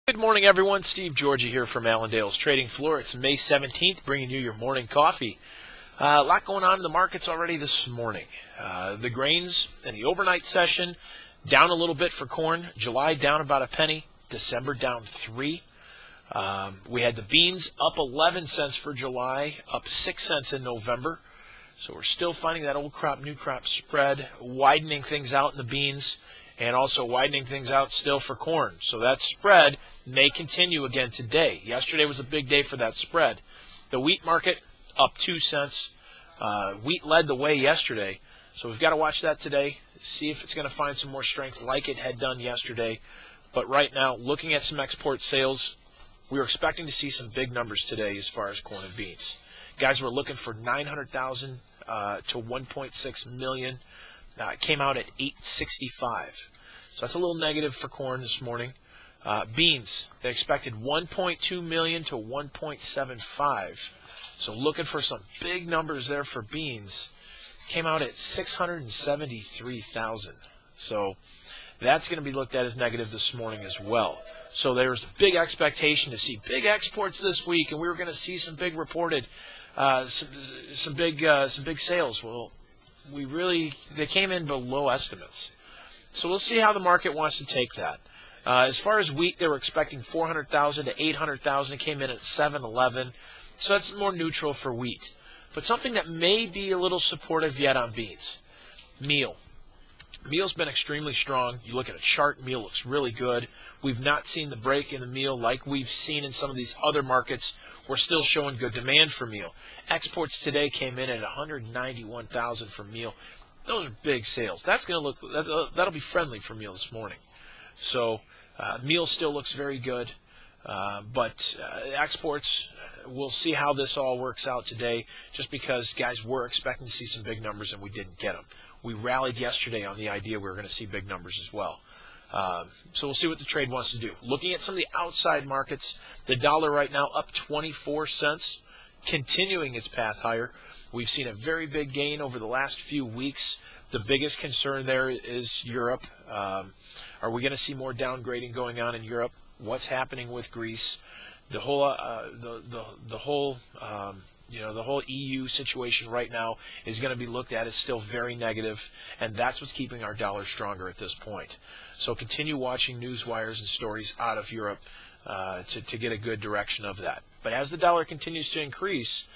Good morning, everyone. Steve Georgie here from Allendale's Trading Floor. It's May 17th, bringing you your morning coffee. A lot going on in the markets already this morning. The grains in the overnight session down a little bit for corn. July down about a penny. December down 3. We had the beans up 11 cents for July, up 6 cents in November. So we're still finding that old crop, new crop spread, widening things out in the beans, and also widening things out still for corn. So that spread may continue again today. Yesterday was a big day for that spread. The wheat market up 2 cents. Wheat led the way yesterday. So we've got to watch that today, see if it's going to find some more strength like it had done yesterday. But right now, looking at some export sales, we were expecting to see some big numbers today as far as corn and beans. Guys were looking for 900,000 to 1.6 million. It came out at 865. So that's a little negative for corn this morning. Beans, they expected 1.2 million to 1.75. So looking for some big numbers there for beans. Came out at 673,000. So that's going to be looked at as negative this morning as well. So there's a big expectation to see big exports this week, and we were going to see some big reported, some big sales. Well, they came in below estimates. So we'll see how the market wants to take that. As far as wheat, they were expecting 400,000 to 800,000. Came in at 711. So that's more neutral for wheat. But something that may be a little supportive yet on beans. Meal. Meal's been extremely strong. You look at a chart, meal looks really good. We've not seen the break in the meal like we've seen in some of these other markets. We're still showing good demand for meal. Exports today came in at 191,000 for meal. Those are big sales. That'll be friendly for meal this morning. So meal still looks very good, but exports, we'll see how this all works out today. Just because guys were expecting to see some big numbers and we didn't get them. We rallied yesterday on the idea we were going to see big numbers as well. So we'll see what the trade wants to do. Looking at some of the outside markets, the dollar right now up 24 cents, continuing its path higher. We've seen a very big gain over the last few weeks. The biggest concern there is Europe. Are we going to see more downgrading going on in Europe? What's happening with Greece? The whole the whole EU situation right now is going to be looked at as still very negative, and that's what's keeping our dollar stronger at this point. So continue watching news wires and stories out of Europe to get a good direction of that. But as the dollar continues to increase,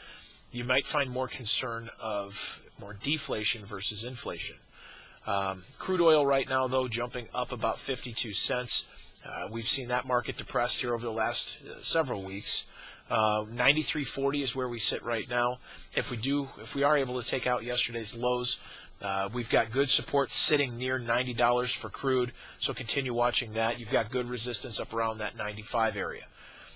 you might find more concern of more deflation versus inflation. Crude oil right now, though, jumping up about 52 cents. We've seen that market depressed here over the last several weeks. 93.40 is where we sit right now. If we are able to take out yesterday's lows, we've got good support sitting near $90 for crude, so continue watching that. You've got good resistance up around that 95 area.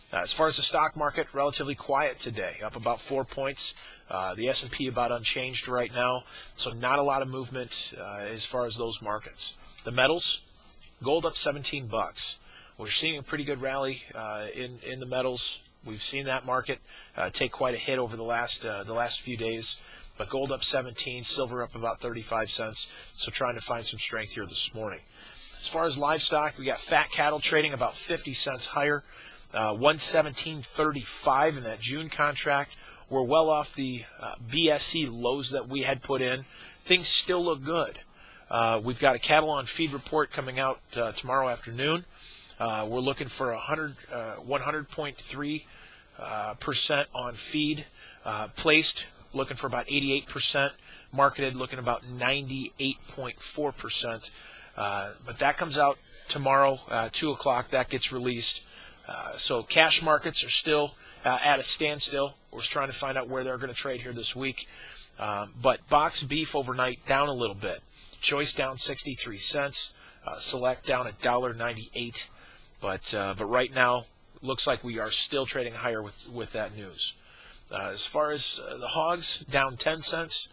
As far as the stock market, relatively quiet today, up about 4 points. The S&P about unchanged right now, so not a lot of movement as far as those markets. The metals, gold up 17 bucks. We're seeing a pretty good rally in the metals. We've seen that market take quite a hit over the last few days, but gold up 17, silver up about 35 cents. So trying to find some strength here this morning. As far as livestock, we got fat cattle trading about 50 cents higher. 117.35 in that June contract. We're well off the BSE lows that we had put in. Things still look good. We've got a cattle on feed report coming out tomorrow afternoon. We're looking for 100.3% on feed placed, looking for about 88%. Marketed, looking about 98.4%. But that comes out tomorrow, 2 o'clock. That gets released. So cash markets are still at a standstill. We're trying to find out where they're going to trade here this week. But box beef overnight down a little bit. Choice down 63 cents. Select down $1.98. But right now, looks like we are still trading higher with that news. As far as the hogs, down 10 cents.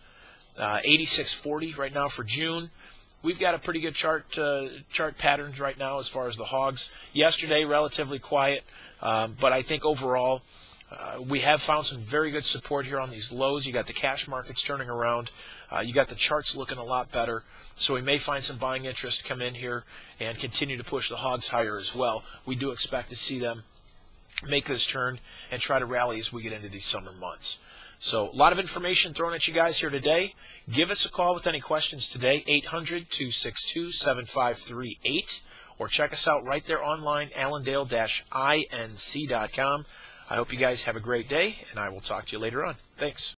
86.40 right now for June. We've got a pretty good chart patterns right now as far as the hogs. Yesterday, relatively quiet, but I think overall we have found some very good support here on these lows. You got the cash markets turning around. You got the charts looking a lot better, so we may find some buying interest come in here and continue to push the hogs higher as well. We do expect to see them make this turn and try to rally as we get into these summer months. So a lot of information thrown at you guys here today. Give us a call with any questions today, 800-262-7538, or check us out right there online, allendale-inc.com. I hope you guys have a great day, and I will talk to you later on. Thanks.